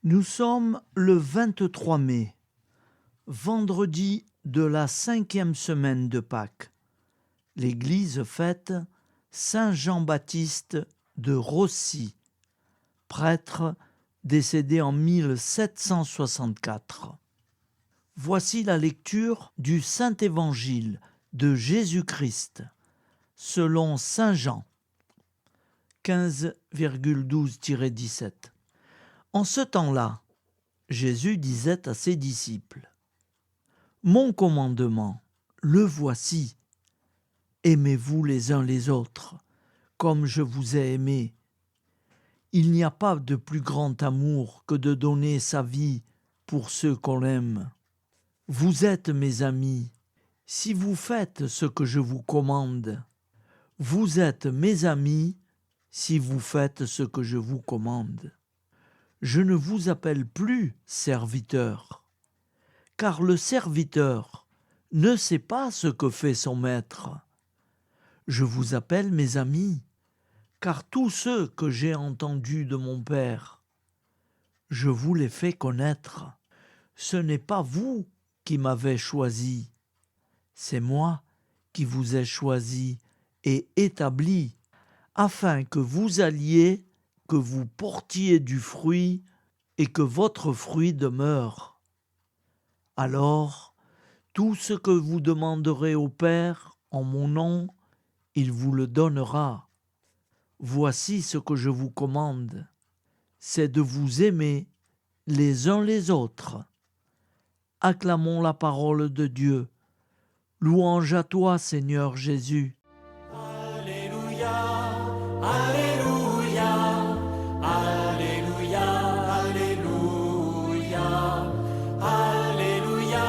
Nous sommes le 23 mai, vendredi de la 5e semaine de Pâques. L'Église fête Saint Jean-Baptiste de Rossi, prêtre décédé en 1764. Voici la lecture du Saint-Évangile de Jésus-Christ, selon Saint Jean, 15,12-17. En ce temps-là, Jésus disait à ses disciples : « Mon commandement, le voici. Aimez-vous les uns les autres, comme je vous ai aimé. Il n'y a pas de plus grand amour que de donner sa vie pour ceux qu'on aime. Vous êtes mes amis, si vous faites ce que je vous commande. Vous êtes mes amis, si vous faites ce que je vous commande. Je ne vous appelle plus serviteur, car le serviteur ne sait pas ce que fait son maître. Je vous appelle mes amis, car tous ceux que j'ai entendus de mon Père, je vous les fais connaître. Ce n'est pas vous qui m'avez choisi, c'est moi qui vous ai choisi et établi, afin que vous alliez, que vous portiez du fruit et que votre fruit demeure. Alors, tout ce que vous demanderez au Père en mon nom, il vous le donnera. Voici ce que je vous commande, c'est de vous aimer les uns les autres. Acclamons la parole de Dieu. Louange à toi, Seigneur Jésus. Alléluia, Alléluia, Alléluia, Alléluia, Alléluia,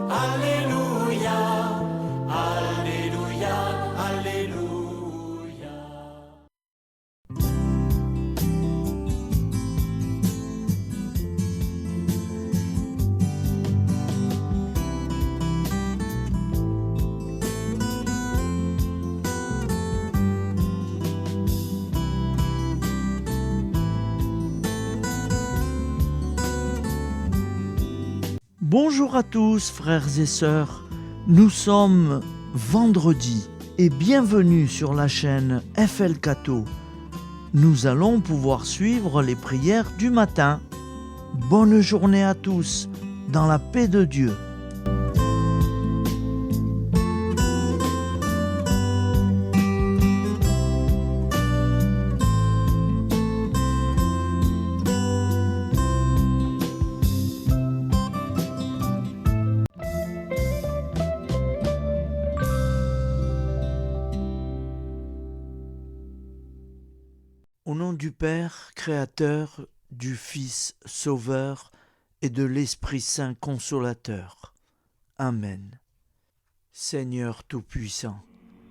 Alléluia, Alléluia, Alléluia. Bonjour à tous, frères et sœurs. Nous sommes vendredi et bienvenue sur la chaîne FL Cato. Nous allons pouvoir suivre les prières du matin. Bonne journée à tous, dans la paix de Dieu. Au nom du Père, Créateur, du Fils, Sauveur et de l'Esprit Saint Consolateur. Amen. Seigneur Tout-Puissant,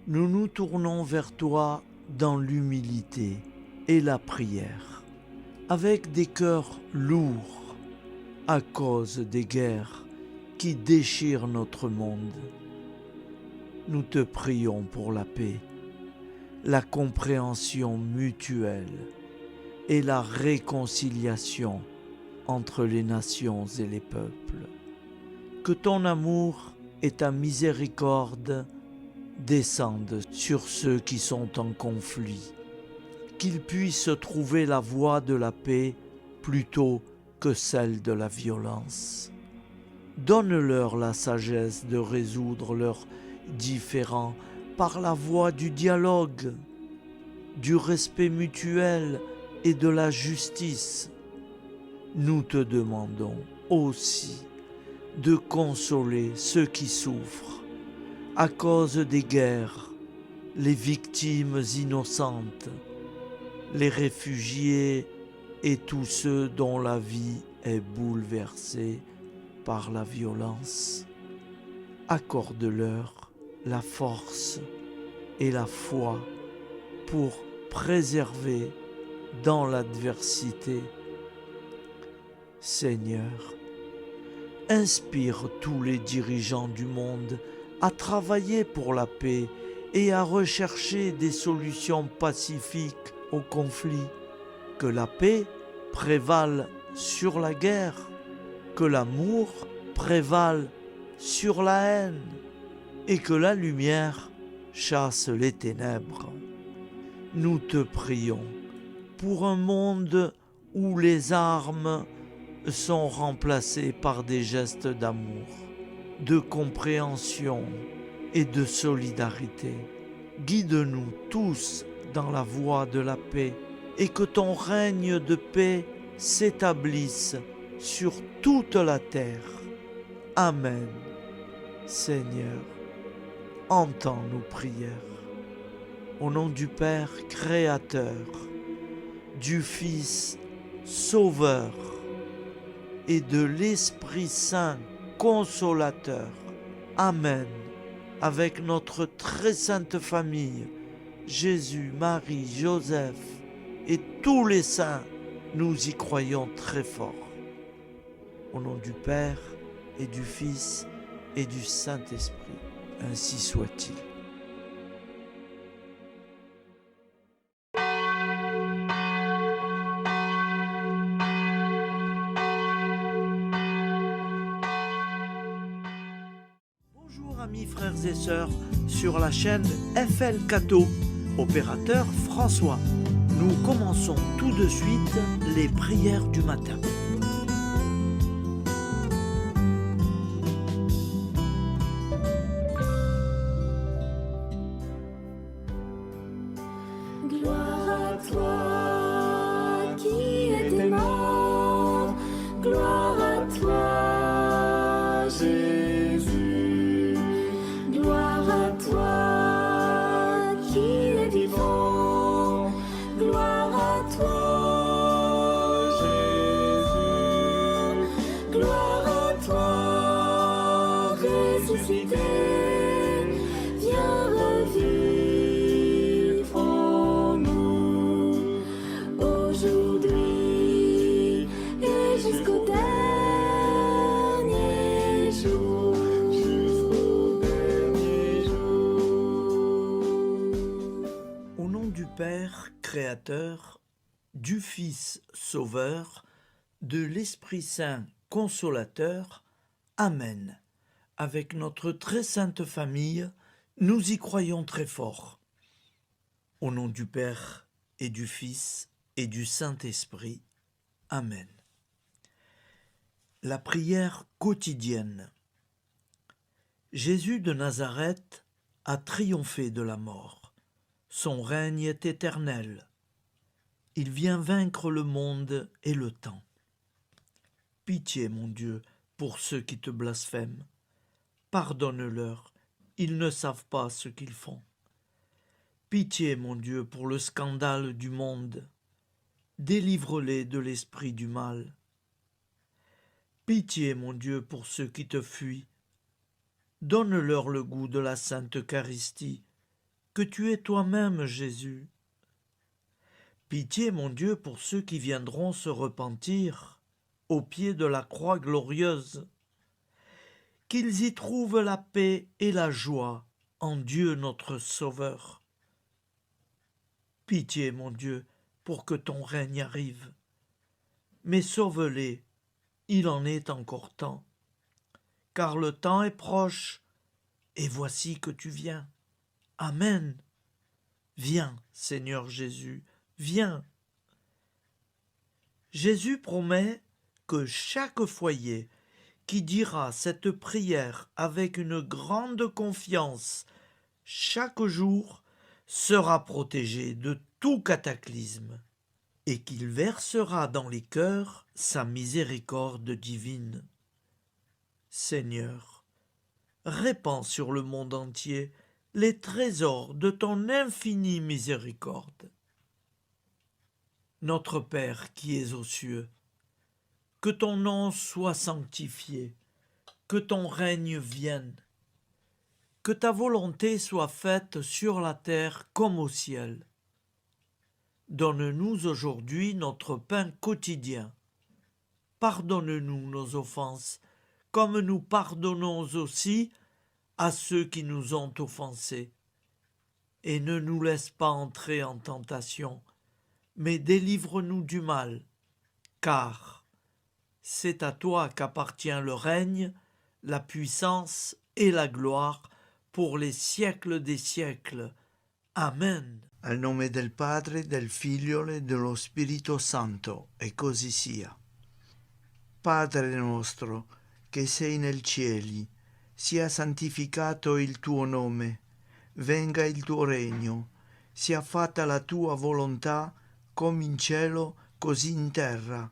nous nous tournons vers toi dans l'humilité et la prière, avec des cœurs lourds à cause des guerres qui déchirent notre monde. Nous te prions pour la paix, la compréhension mutuelle et la réconciliation entre les nations et les peuples. Que ton amour et ta miséricorde descendent sur ceux qui sont en conflit, qu'ils puissent trouver la voie de la paix plutôt que celle de la violence. Donne-leur la sagesse de résoudre leurs différends par la voie du dialogue, du respect mutuel et de la justice. Nous te demandons aussi de consoler ceux qui souffrent à cause des guerres, les victimes innocentes, les réfugiés et tous ceux dont la vie est bouleversée par la violence. Accorde-leur la force et la foi pour préserver dans l'adversité. Seigneur, inspire tous les dirigeants du monde à travailler pour la paix et à rechercher des solutions pacifiques aux conflits. Que la paix prévale sur la guerre, que l'amour prévale sur la haine et que la lumière chasse les ténèbres. Nous te prions pour un monde où les armes sont remplacées par des gestes d'amour, de compréhension et de solidarité. Guide-nous tous dans la voie de la paix et que ton règne de paix s'établisse sur toute la terre. Amen. Seigneur, entends nos prières. Au nom du Père Créateur, du Fils Sauveur et de l'Esprit Saint Consolateur. Amen. Avec notre très sainte famille, Jésus, Marie, Joseph et tous les saints, nous y croyons très fort. Au nom du Père et du Fils et du Saint-Esprit, ainsi soit-il. Bonjour amis frères et sœurs sur la chaîne FL Cato, opérateur François. Nous commençons tout de suite les prières du matin. Gloire à toi qui es mort, gloire à toi Jésus, gloire à toi qui es vivant, gloire à toi Jésus, gloire à toi ressuscité, viens revivre en nous aujourd'hui et jusqu'au dernier jour, jusqu'au dernier jour. Au nom du Père Créateur, du Fils Sauveur, de l'Esprit Saint Consolateur. Amen. Avec notre très sainte famille, nous y croyons très fort. Au nom du Père et du Fils et du Saint-Esprit. Amen. La prière quotidienne. Jésus de Nazareth a triomphé de la mort. Son règne est éternel. Il vient vaincre le monde et le temps. Pitié, mon Dieu, pour ceux qui te blasphèment. Pardonne-leur, ils ne savent pas ce qu'ils font. Pitié, mon Dieu, pour le scandale du monde. Délivre-les de l'esprit du mal. Pitié, mon Dieu, pour ceux qui te fuient. Donne-leur le goût de la sainte Eucharistie, que tu es toi-même, Jésus. Pitié, mon Dieu, pour ceux qui viendront se repentir au pied de la croix glorieuse, qu'ils y trouvent la paix et la joie en Dieu notre Sauveur. Pitié, mon Dieu, pour que ton règne arrive. Mais sauve-les, il en est encore temps, car le temps est proche, et voici que tu viens. Amen. Viens, Seigneur Jésus, viens. Jésus promet que chaque foyer qui dira cette prière avec une grande confiance chaque jour sera protégé de tout cataclysme et qu'il versera dans les cœurs sa miséricorde divine. Seigneur, répands sur le monde entier les trésors de ton infinie miséricorde. Notre Père qui es aux cieux, que ton nom soit sanctifié, que ton règne vienne, que ta volonté soit faite sur la terre comme au ciel. Donne-nous aujourd'hui notre pain quotidien. Pardonne-nous nos offenses, comme nous pardonnons aussi à ceux qui nous ont offensés. Et ne nous laisse pas entrer en tentation, mais délivre-nous du mal, car C'est à toi qu'appartient le règne, la puissance et la gloire pour les siècles des siècles. Amen. Al nome del Padre, del Figlio e dello Spirito Santo, e così sia. Padre nostro, che sei nel cieli, sia santificato il tuo nome, venga il tuo regno, sia fatta la tua volontà, come in cielo, così in terra.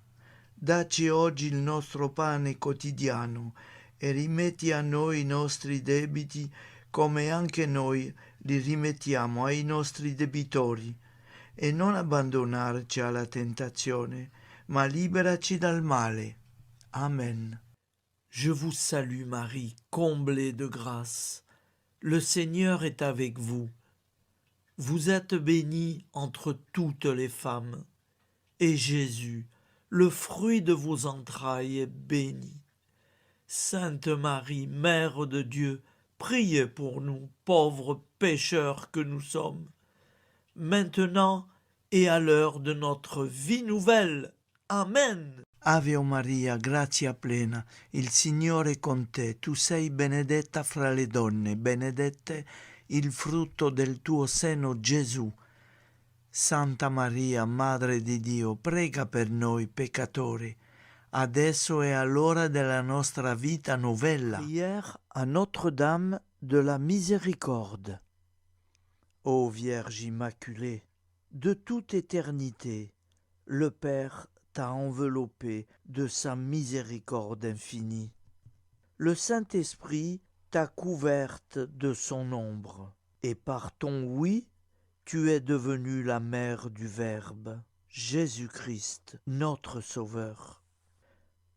Dacci oggi il nostro pane quotidiano e rimetti a noi i nostri debiti, come anche noi li rimettiamo ai nostri debitori, e non abbandonarci alla tentazione, ma liberaci dal male. Amen. Je vous salue Marie, comblée de grâce. Le Seigneur est avec vous. Vous êtes bénie entre toutes les femmes, et Jésus, le fruit de vos entrailles, est béni. Sainte Marie, Mère de Dieu, priez pour nous, pauvres pécheurs que nous sommes, maintenant et à l'heure de notre vie nouvelle. Amen. Ave Maria, grazia plena, il Signore è con te, tu sei benedetta fra le donne, benedetto il frutto del tuo seno, Gesù. Santa Maria, Madre di Dio, prega per noi peccatori, adesso e all'ora della nostra vita novella. Prière à Notre-Dame de la Miséricorde. Ô Vierge Immaculée, De toute éternité, le Père t'a enveloppé de sa miséricorde infinie. Le Saint-Esprit t'a couverte de son ombre, et par ton oui, tu es devenue la mère du Verbe, Jésus-Christ, notre Sauveur.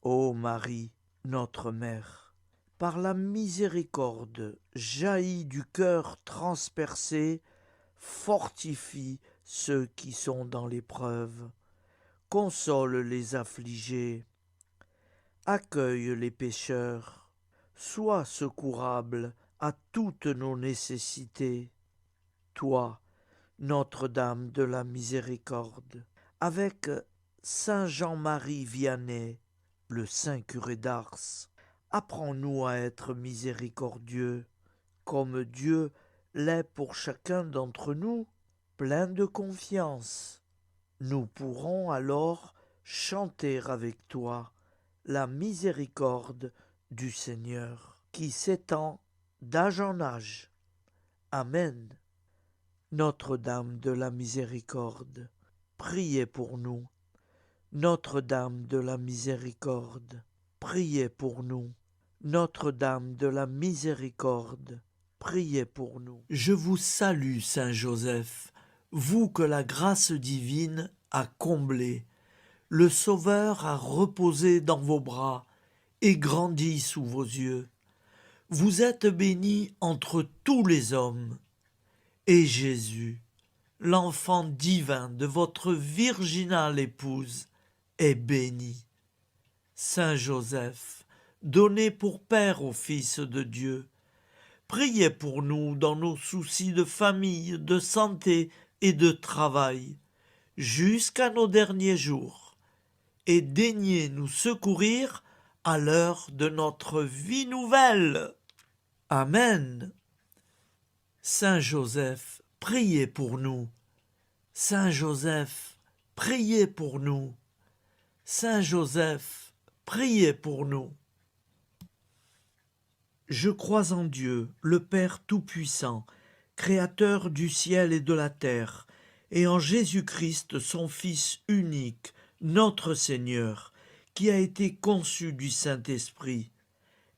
Ô Marie, notre Mère, par la miséricorde jaillie du cœur transpercé, fortifie ceux qui sont dans l'épreuve, console les affligés, accueille les pécheurs, sois secourable à toutes nos nécessités. Toi, Notre-Dame de la Miséricorde, avec Saint Jean-Marie Vianney, le Saint curé d'Ars, apprends-nous à être miséricordieux, comme Dieu l'est pour chacun d'entre nous, plein de confiance. Nous pourrons alors chanter avec toi la miséricorde du Seigneur, qui s'étend d'âge en âge. Amen. Notre-Dame de la Miséricorde, priez pour nous. Notre-Dame de la Miséricorde, priez pour nous. Notre-Dame de la Miséricorde, priez pour nous. Je vous salue, Saint Joseph, vous que la grâce divine a comblé. Le Sauveur a reposé dans vos bras et grandi sous vos yeux. Vous êtes bénie entre tous les hommes. Et Jésus, l'enfant divin de votre virginale épouse, est béni. Saint Joseph, donné pour Père au Fils de Dieu, priez pour nous dans nos soucis de famille, de santé et de travail, jusqu'à nos derniers jours, et daignez nous secourir à l'heure de notre vie nouvelle. Amen. Saint Joseph, priez pour nous. Saint Joseph, priez pour nous. Saint Joseph, priez pour nous. Je crois en Dieu, le Père Tout-Puissant, Créateur du ciel et de la terre, et en Jésus-Christ, son Fils unique, notre Seigneur, qui a été conçu du Saint-Esprit,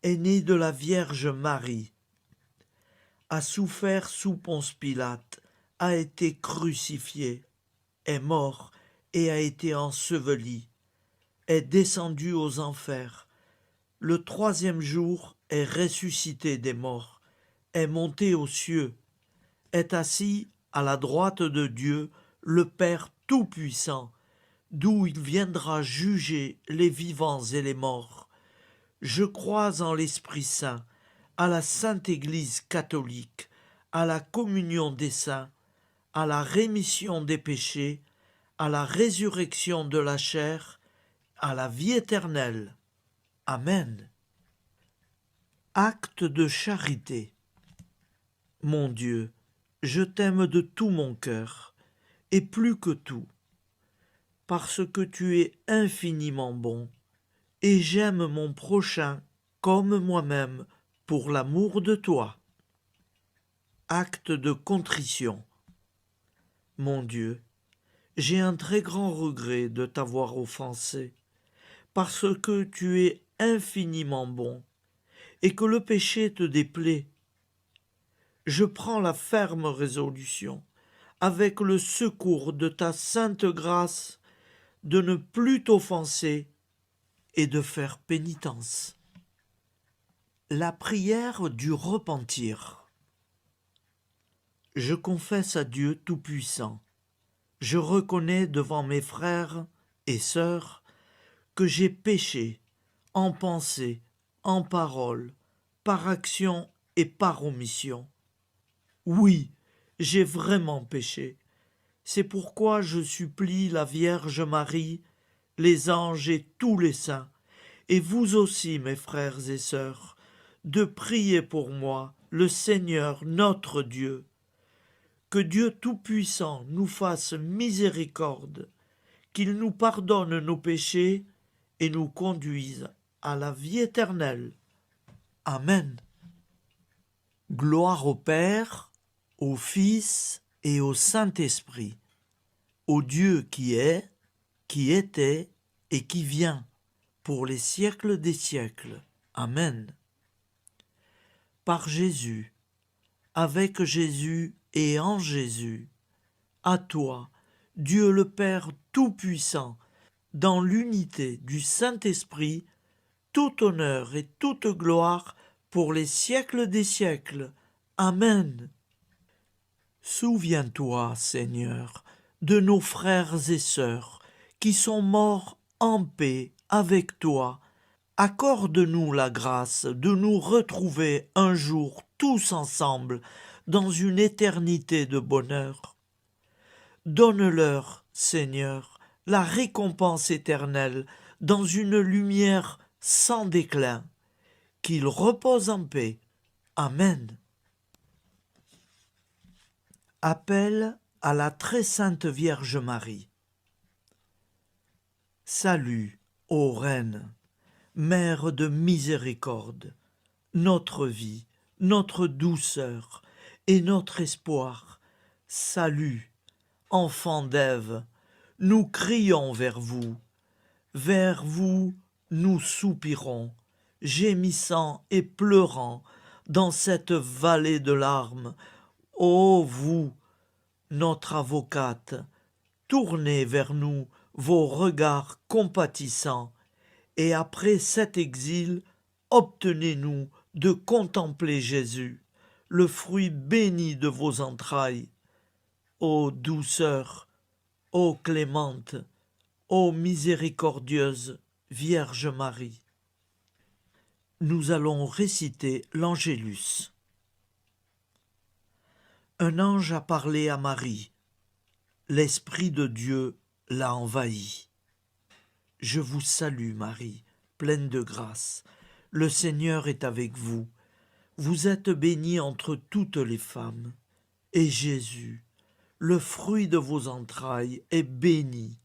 est né de la Vierge Marie, a souffert sous Ponce Pilate, a été crucifié, est mort et a été enseveli, est descendu aux enfers, le troisième jour est ressuscité des morts, est monté aux cieux, est assis à la droite de Dieu, le Père Tout-Puissant, d'où il viendra juger les vivants et les morts. Je crois en l'Esprit Saint, à la Sainte Église catholique, à la communion des saints, à la rémission des péchés, à la résurrection de la chair, à la vie éternelle. Amen. Acte de charité. Mon Dieu, je t'aime de tout mon cœur, et plus que tout, parce que tu es infiniment bon, et j'aime mon prochain comme moi-même pour l'amour de toi. Acte de contrition. Mon Dieu, j'ai un très grand regret de t'avoir offensé, parce que tu es infiniment bon, et que le péché te déplaît. Je prends la ferme résolution, avec le secours de ta sainte grâce, de ne plus t'offenser et de faire pénitence. La prière du repentir. Je confesse à Dieu Tout-Puissant. Je reconnais devant mes frères et sœurs que j'ai péché en pensée, en parole, par action et par omission. Oui, j'ai vraiment péché. C'est pourquoi je supplie la Vierge Marie, les anges et tous les saints, et vous aussi, mes frères et sœurs, de prier pour moi, le Seigneur notre Dieu. Que Dieu Tout-Puissant nous fasse miséricorde, qu'il nous pardonne nos péchés et nous conduise à la vie éternelle. Amen. Gloire au Père, au Fils et au Saint-Esprit, au Dieu qui est, qui était et qui vient, pour les siècles des siècles. Amen. Par Jésus, avec Jésus et en Jésus, à toi, Dieu le Père Tout-Puissant, dans l'unité du Saint-Esprit, tout honneur et toute gloire pour les siècles des siècles. Amen. Souviens-toi, Seigneur, de nos frères et sœurs qui sont morts en paix avec toi. Accorde-nous la grâce de nous retrouver un jour tous ensemble dans une éternité de bonheur. Donne-leur, Seigneur, la récompense éternelle dans une lumière sans déclin. Qu'ils reposent en paix. Amen. Appel à la très sainte Vierge Marie. Salut, ô Reine, Mère de miséricorde, notre vie, notre douceur et notre espoir. Salut, enfant d'Ève, nous crions vers vous nous soupirons, gémissant et pleurant dans cette vallée de larmes. Ô vous, notre avocate, tournez vers nous vos regards compatissants, et après cet exil, obtenez-nous de contempler Jésus, le fruit béni de vos entrailles. Ô douceur, ô clémente, ô miséricordieuse Vierge Marie. Nous allons réciter l'Angélus. Un ange a parlé à Marie. L'Esprit de Dieu l'a envahie. Je vous salue, Marie, pleine de grâce. Le Seigneur est avec vous. Vous êtes bénie entre toutes les femmes. Et Jésus, le fruit de vos entrailles, est béni.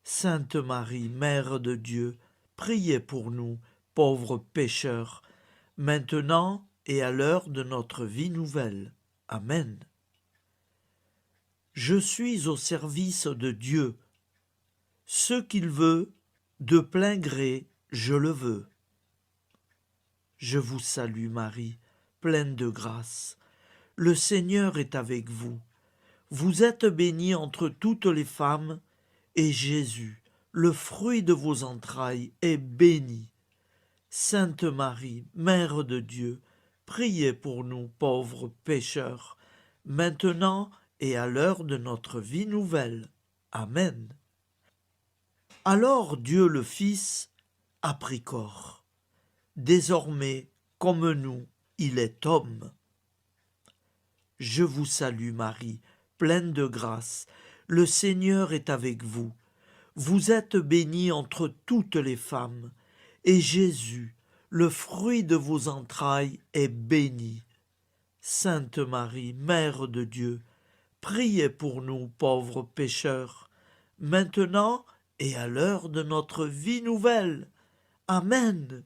Sainte Marie, Mère de Dieu, priez pour nous, pauvres pécheurs, maintenant et à l'heure de notre vie nouvelle. Amen. Je suis au service de Dieu. Ce qu'il veut, de plein gré, je le veux. Je vous salue, Marie, pleine de grâce. Le Seigneur est avec vous. Vous êtes bénie entre toutes les femmes, et Jésus, le fruit de vos entrailles, est béni. Sainte Marie, Mère de Dieu, priez pour nous pauvres pécheurs, maintenant et à l'heure de notre vie nouvelle. Amen. Alors Dieu le Fils a pris corps. Désormais, comme nous, il est homme. Je vous salue Marie, pleine de grâce. Le Seigneur est avec vous. vous êtes bénie entre toutes les femmes, et Jésus, le fruit de vos entrailles, est béni. Sainte Marie, Mère de Dieu, priez pour nous pauvres pécheurs, maintenant et à l'heure de notre vie nouvelle. Amen.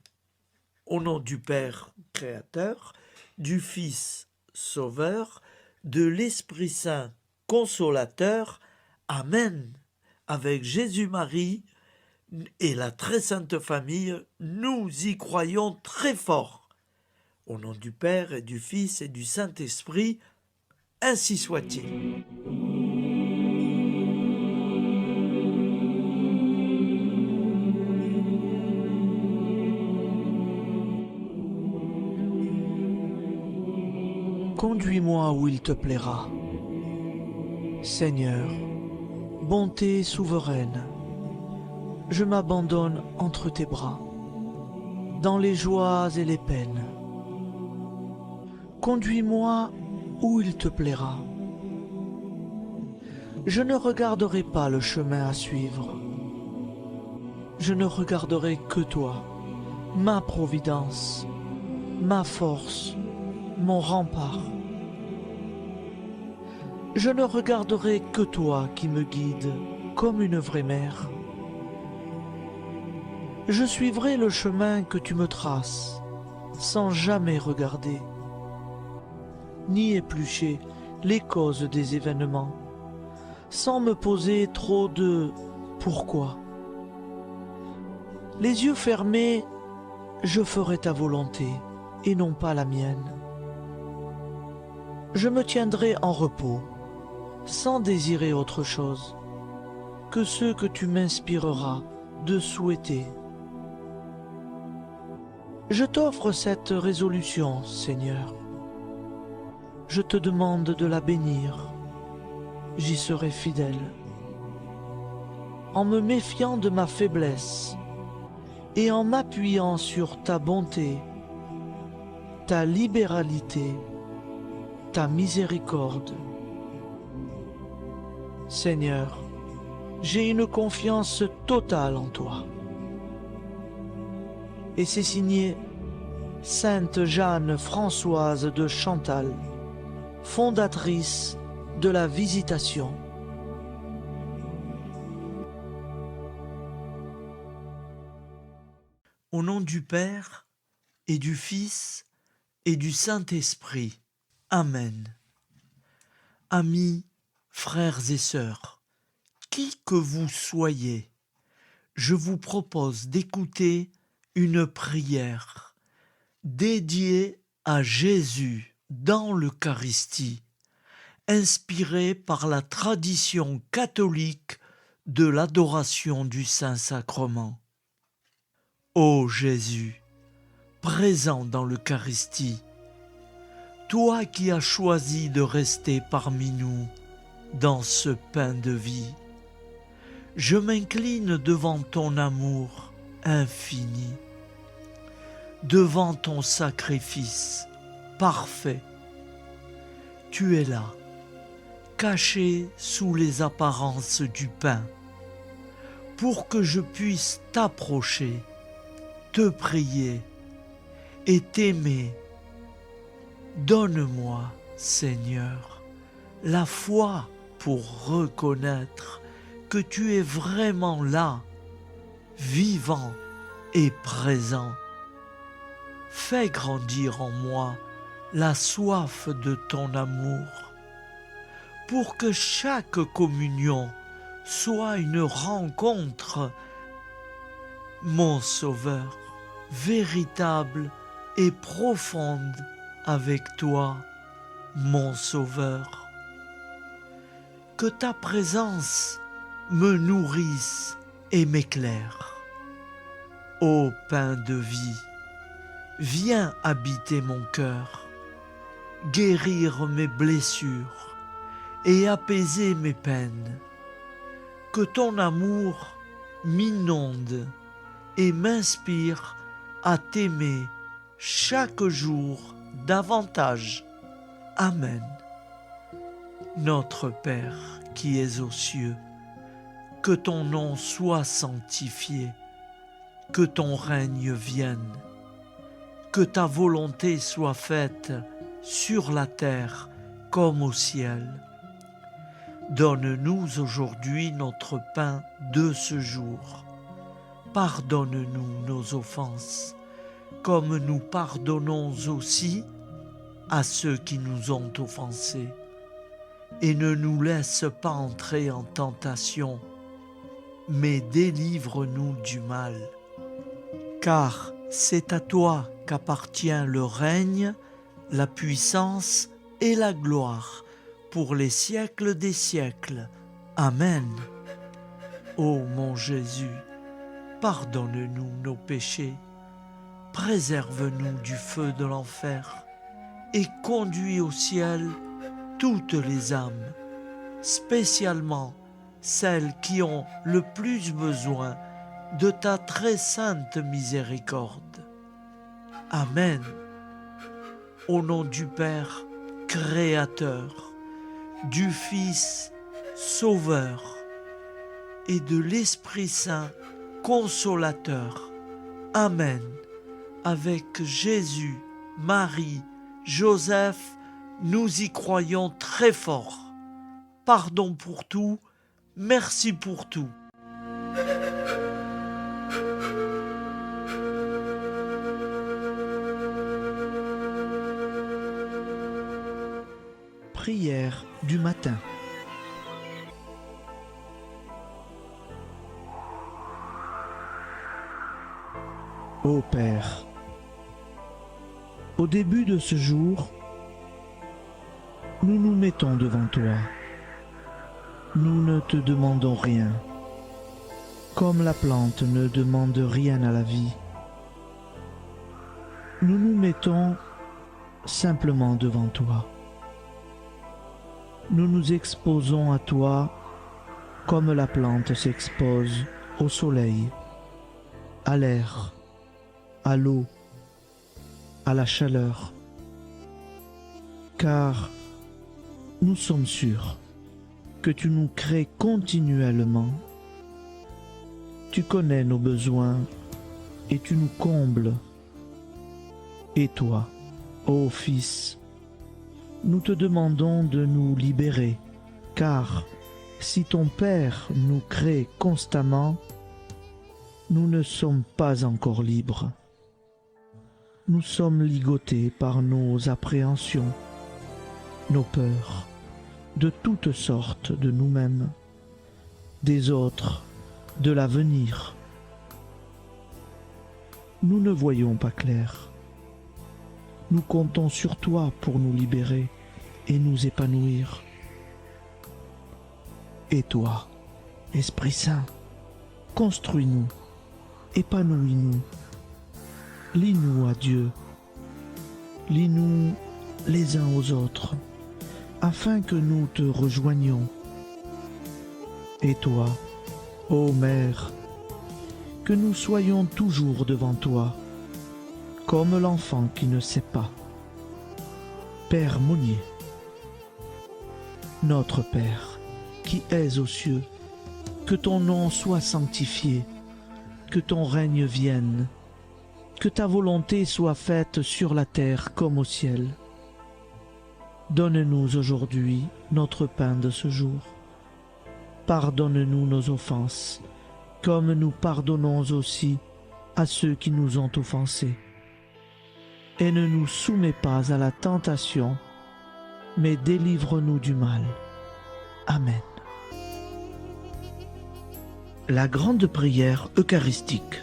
Au nom du Père Créateur, du Fils Sauveur, de l'Esprit Saint Consolateur. Amen. Avec Jésus-Marie et la très sainte famille, nous y croyons très fort. Au nom du Père et du Fils et du Saint-Esprit, ainsi soit-il. Conduis-moi où il te plaira. Seigneur, bonté souveraine, je m'abandonne entre tes bras, dans les joies et les peines. Conduis-moi où il te plaira. Je ne regarderai pas le chemin à suivre. Je ne regarderai que toi, ma providence, ma force, mon rempart. Je ne regarderai que toi qui me guides comme une vraie mère. Je suivrai le chemin que tu me traces, sans jamais regarder, ni éplucher les causes des événements, sans me poser trop de « pourquoi ». Les yeux fermés, je ferai ta volonté et non pas la mienne. Je me tiendrai en repos, sans désirer autre chose que ce que tu m'inspireras de souhaiter. Je t'offre cette résolution, Seigneur. Je te demande de la bénir. J'y serai fidèle. En me méfiant de ma faiblesse et en m'appuyant sur ta bonté, ta libéralité, ta miséricorde. Seigneur, j'ai une confiance totale en toi. Et c'est signé Sainte Jeanne Françoise de Chantal, fondatrice de la Visitation. Au nom du Père et du Fils et du Saint-Esprit. Amen. Amis, frères et sœurs, qui que vous soyez, je vous propose d'écouter une prière dédiée à Jésus dans l'Eucharistie, inspirée par la tradition catholique de l'adoration du Saint-Sacrement. Ô Jésus, présent dans l'Eucharistie, toi qui as choisi de rester parmi nous dans ce pain de vie, je m'incline devant ton amour infini, devant ton sacrifice parfait. Tu es là, caché sous les apparences du pain, pour que je puisse t'approcher, te prier et t'aimer. Donne-moi, Seigneur, la foi pour reconnaître que tu es vraiment là, vivant et présent. Fais grandir en moi la soif de ton amour, pour que chaque communion soit une rencontre, mon Sauveur, véritable et profonde avec toi, mon Sauveur. Que ta présence me nourrisse et m'éclaire. Ô pain de vie, viens habiter mon cœur, guérir mes blessures et apaiser mes peines. Que ton amour m'inonde et m'inspire à t'aimer chaque jour davantage. Amen. Notre Père qui es aux cieux, que ton nom soit sanctifié, que ton règne vienne, que ta volonté soit faite sur la terre comme au ciel. Donne-nous aujourd'hui notre pain de ce jour. Pardonne-nous nos offenses, comme nous pardonnons aussi à ceux qui nous ont offensés. Et ne nous laisse pas entrer en tentation, mais délivre-nous du mal. Car c'est à toi qu'appartient le règne, la puissance et la gloire pour les siècles des siècles. Amen. Ô mon Jésus, pardonne-nous nos péchés, préserve-nous du feu de l'enfer et conduis au ciel toutes les âmes, spécialement celles qui ont le plus besoin de ta très sainte miséricorde. Amen. Au nom du Père Créateur, du Fils Sauveur et de l'Esprit Saint Consolateur. Amen. Avec Jésus, Marie, Joseph, nous y croyons très fort. Pardon pour tout, merci pour tout. Prière du matin. Ô Père, au début de ce jour, nous nous mettons devant toi. Nous ne te demandons rien, comme la plante ne demande rien à la vie. Nous nous mettons simplement devant toi. Nous nous exposons à toi comme la plante s'expose au soleil, à l'air, à l'eau, à la chaleur. Car nous sommes sûrs que tu nous crées continuellement. Tu connais nos besoins et tu nous combles. Et toi, ô Fils, nous te demandons de nous libérer, car si ton Père nous crée constamment, nous ne sommes pas encore libres. Nous sommes ligotés par nos appréhensions, nos peurs, de toutes sortes de nous-mêmes, des autres, de l'avenir. Nous ne voyons pas clair. Nous comptons sur toi pour nous libérer et nous épanouir. Et toi, Esprit Saint, construis-nous, épanouis-nous, lie-nous à Dieu, lie-nous les uns aux autres, afin que nous te rejoignions. Et toi, ô Mère, que nous soyons toujours devant toi, comme l'enfant qui ne sait pas. Père Monnier, notre Père, qui es aux cieux, que ton nom soit sanctifié, que ton règne vienne, que ta volonté soit faite sur la terre comme au ciel. Donne-nous aujourd'hui notre pain de ce jour. Pardonne-nous nos offenses, comme nous pardonnons aussi à ceux qui nous ont offensés. Et ne nous soumets pas à la tentation, mais délivre-nous du mal. Amen. La grande prière eucharistique.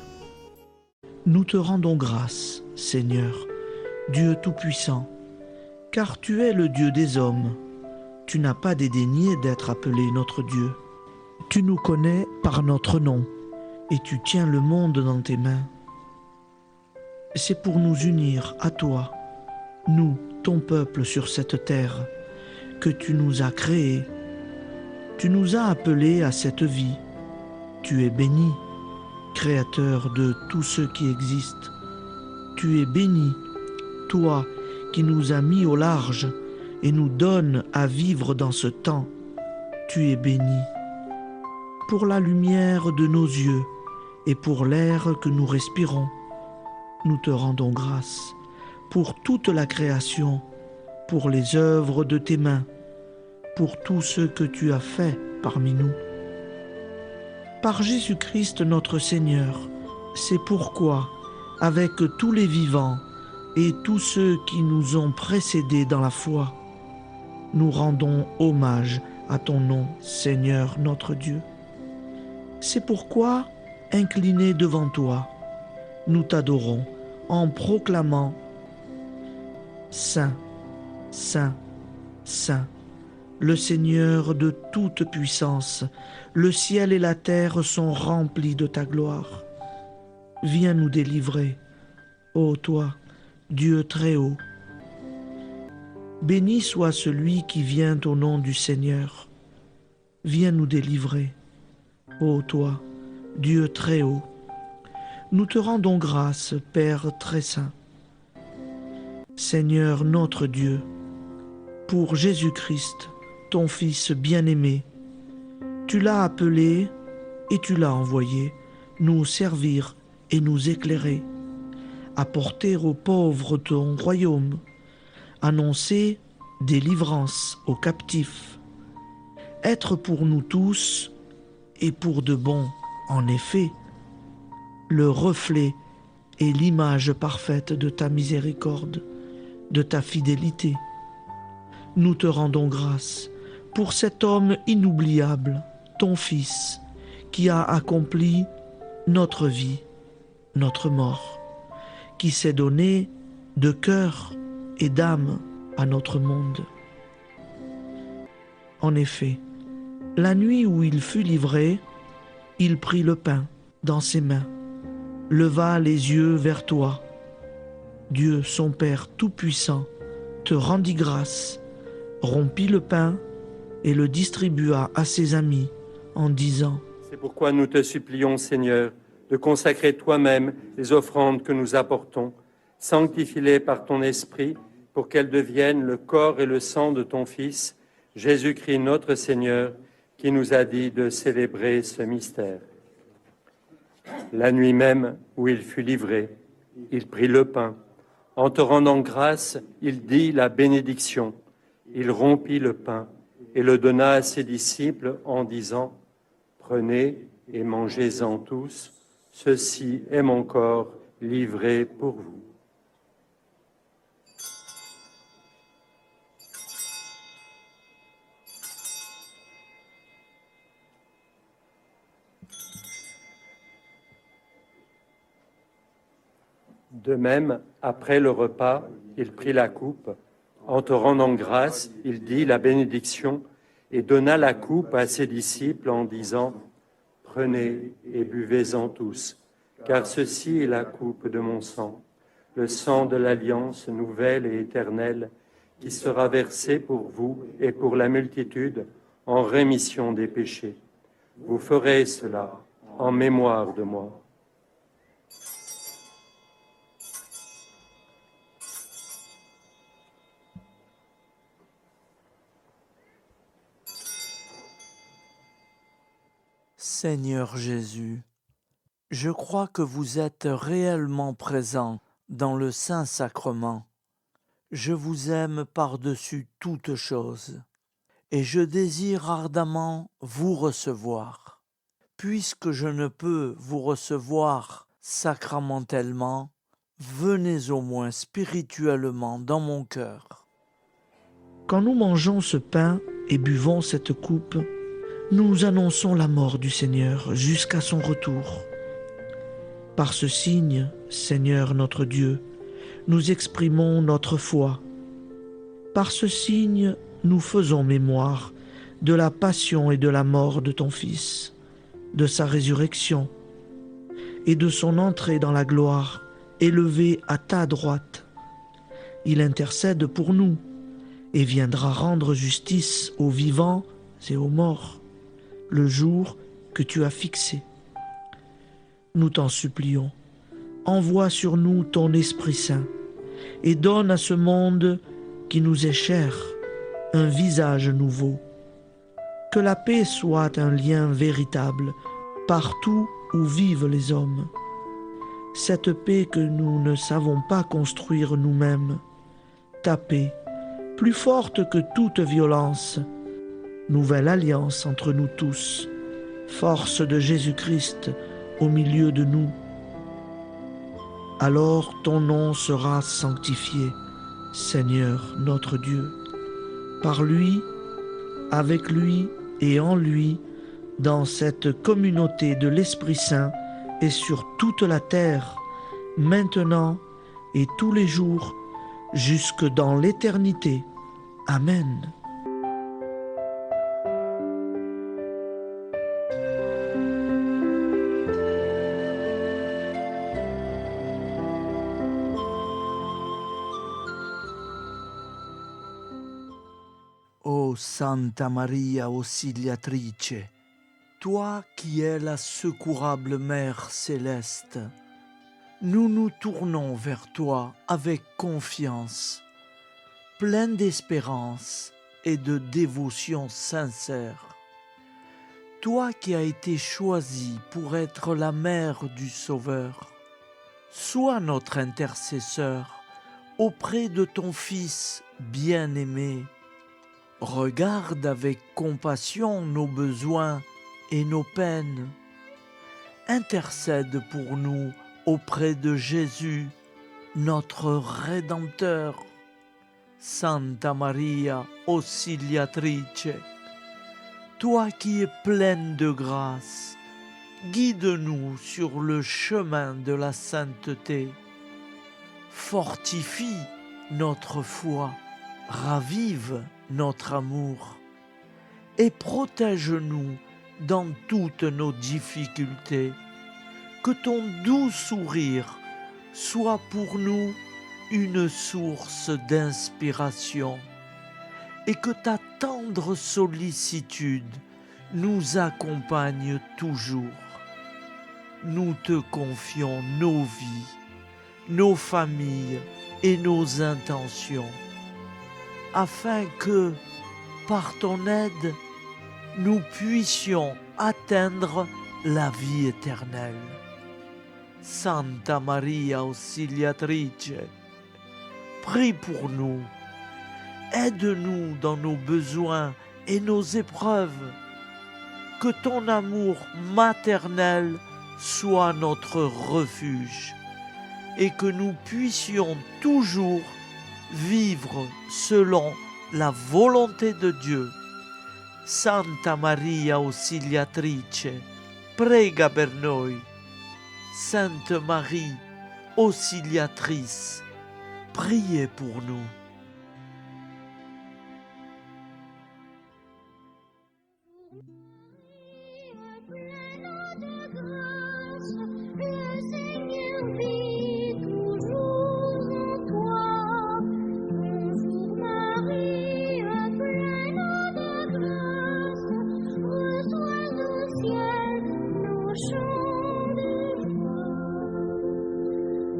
Nous te rendons grâce, Seigneur, Dieu Tout-Puissant, car tu es le Dieu des hommes. Tu n'as pas dédaigné d'être appelé notre Dieu. Tu nous connais par notre nom, et tu tiens le monde dans tes mains. C'est pour nous unir à toi, nous, ton peuple sur cette terre, que tu nous as créés. Tu nous as appelés à cette vie. Tu es béni, Créateur de tout ce qui existe. Tu es béni, toi qui nous as mis au large et nous donnes à vivre dans ce temps. Tu es béni. pour la lumière de nos yeux et pour l'air que nous respirons. Nous te rendons grâce pour toute la création, pour les œuvres de tes mains, pour tout ce que tu as fait parmi nous. Par Jésus-Christ notre Seigneur, c'est pourquoi, avec tous les vivants et tous ceux qui nous ont précédés dans la foi, nous rendons hommage à ton nom, Seigneur notre Dieu. C'est pourquoi, inclinés devant toi, nous t'adorons en proclamant « Saint, Saint, Saint ». Le Seigneur de toute puissance, le ciel et la terre sont remplis de ta gloire. Viens nous délivrer, ô toi, Dieu très haut. Béni soit celui qui vient au nom du Seigneur. Viens nous délivrer, ô toi, Dieu très haut. Nous te rendons grâce, Père très saint. Seigneur notre Dieu, pour Jésus-Christ, ton Fils bien-aimé, tu l'as appelé et tu l'as envoyé nous servir et nous éclairer, apporter aux pauvres ton royaume, annoncer délivrance aux captifs, être pour nous tous et pour de bon, en effet, le reflet et l'image parfaite de ta miséricorde, de ta fidélité. Nous te rendons grâce pour cet homme inoubliable, ton Fils, qui a accompli notre vie, notre mort, qui s'est donné de cœur et d'âme à notre monde. En effet, la nuit où il fut livré, il prit le pain dans ses mains, leva les yeux vers toi. Dieu, son Père tout-puissant, te rendit grâce, rompit le pain et le distribua à ses amis en disant : C'est pourquoi nous te supplions, Seigneur, de consacrer toi-même les offrandes que nous apportons. Sanctifie-les par ton Esprit pour qu'elles deviennent le corps et le sang de ton Fils, Jésus-Christ notre Seigneur, qui nous a dit de célébrer ce mystère. La nuit même où il fut livré, il prit le pain. En te rendant grâce, il dit la bénédiction. Il rompit le pain et le donna à ses disciples en disant : Prenez et mangez-en tous, ceci est mon corps livré pour vous. De même, après le repas, il prit la coupe. En te rendant grâce, il dit la bénédiction et donna la coupe à ses disciples en disant : Prenez et buvez-en tous, car ceci est la coupe de mon sang, le sang de l'alliance nouvelle et éternelle, qui sera versé pour vous et pour la multitude en rémission des péchés. Vous ferez cela en mémoire de moi. Seigneur Jésus, je crois que vous êtes réellement présent dans le Saint-Sacrement. Je vous aime par-dessus toute chose et je désire ardemment vous recevoir. Puisque je ne peux vous recevoir sacramentellement, venez au moins spirituellement dans mon cœur. Quand nous mangeons ce pain et buvons cette coupe, nous annonçons la mort du Seigneur jusqu'à son retour. Par ce signe, Seigneur notre Dieu, nous exprimons notre foi. Par ce signe, nous faisons mémoire de la passion et de la mort de ton Fils, de sa résurrection et de son entrée dans la gloire, élevé à ta droite. Il intercède pour nous et viendra rendre justice aux vivants et aux morts, le jour que tu as fixé. Nous t'en supplions, envoie sur nous ton Esprit Saint et donne à ce monde qui nous est cher un visage nouveau. Que la paix soit un lien véritable partout où vivent les hommes. Cette paix que nous ne savons pas construire nous-mêmes. Ta paix, plus forte que toute violence. Nouvelle alliance entre nous tous. Force de Jésus-Christ au milieu de nous. Alors ton nom sera sanctifié, Seigneur notre Dieu. Par lui, avec lui et en lui, dans cette communauté de l'Esprit Saint et sur toute la terre, maintenant et tous les jours, jusque dans l'éternité. Amen. Ô Santa Maria Auxiliatrice, toi qui es la secourable Mère céleste, nous nous tournons vers toi avec confiance, plein d'espérance et de dévotion sincère. Toi qui as été choisie pour être la mère du Sauveur, sois notre intercesseur auprès de ton Fils bien-aimé. Regarde avec compassion nos besoins et nos peines. Intercède pour nous auprès de Jésus, notre Rédempteur. Santa Maria Auxiliatrice, toi qui es pleine de grâce, guide-nous sur le chemin de la sainteté. Fortifie notre foi, ravive notre amour et protège-nous dans toutes nos difficultés. Que ton doux sourire soit pour nous une source d'inspiration et que ta tendre sollicitude nous accompagne toujours. Nous te confions nos vies, nos familles et nos intentions, afin que, par ton aide, nous puissions atteindre la vie éternelle. Santa Maria Auxiliatrice, prie pour nous, aide-nous dans nos besoins et nos épreuves, que ton amour maternel soit notre refuge et que nous puissions toujours vivre selon la volonté de Dieu. Santa Maria Auxiliatrice, prega per noi. Sainte Marie, Auxiliatrice, priez pour nous.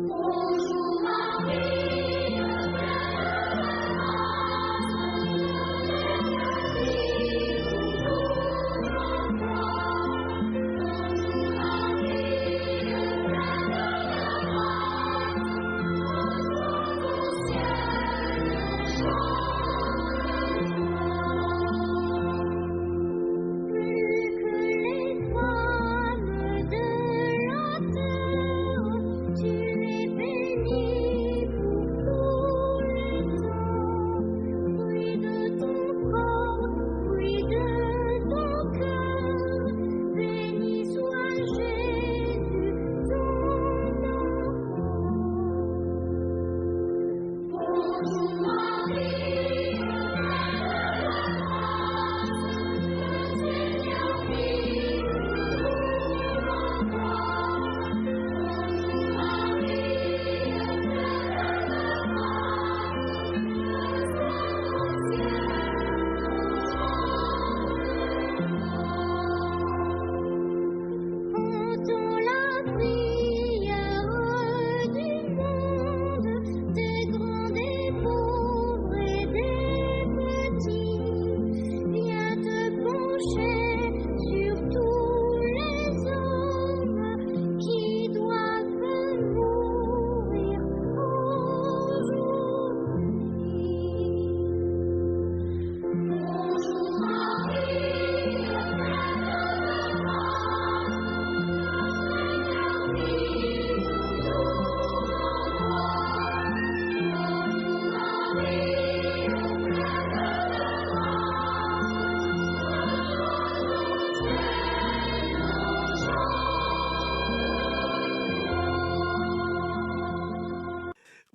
Bonjour Marie,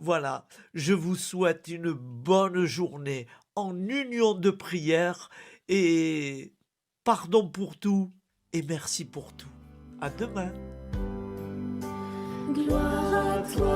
Voilà, je vous souhaite une bonne journée en union de prière et pardon pour tout et merci pour tout. À demain. Gloire à toi,